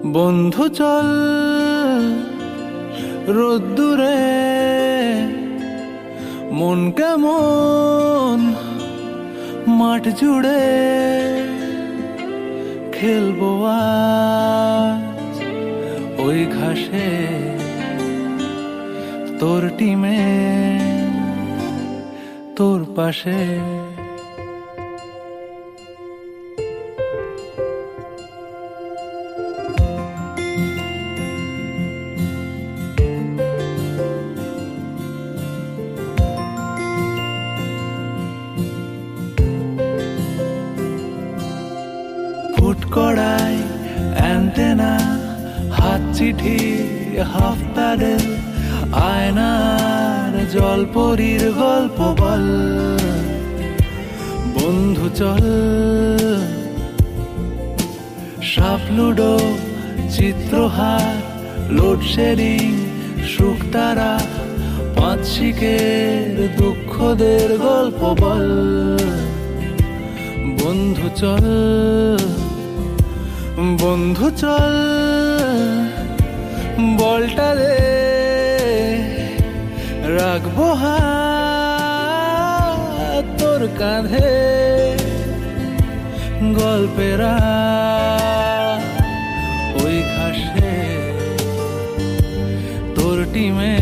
বন্ধু চল রোদ্দুরে, মন কেমন মাঠ জুড়ে, খেলবো আজ ওই ঘাসে তোর টিমে তোর পাশে। কড়াই অ্যান্টেনা, হাত চিঠি, হাফ প্যাডেল, আয়নার জলপরীর গল্প বল। বন্ধু চল সাপ লুডো, চিত্রহার, লোডশেডিং, শুকতারা, পাঁচ শিকের দুঃখদের গল্প বল। বন্ধু চল, বন্ধু চল, বলটা দে, রাখবো হাত তোর কাঁধে, গল্পেরা ওই ঘাসে তোর টিমে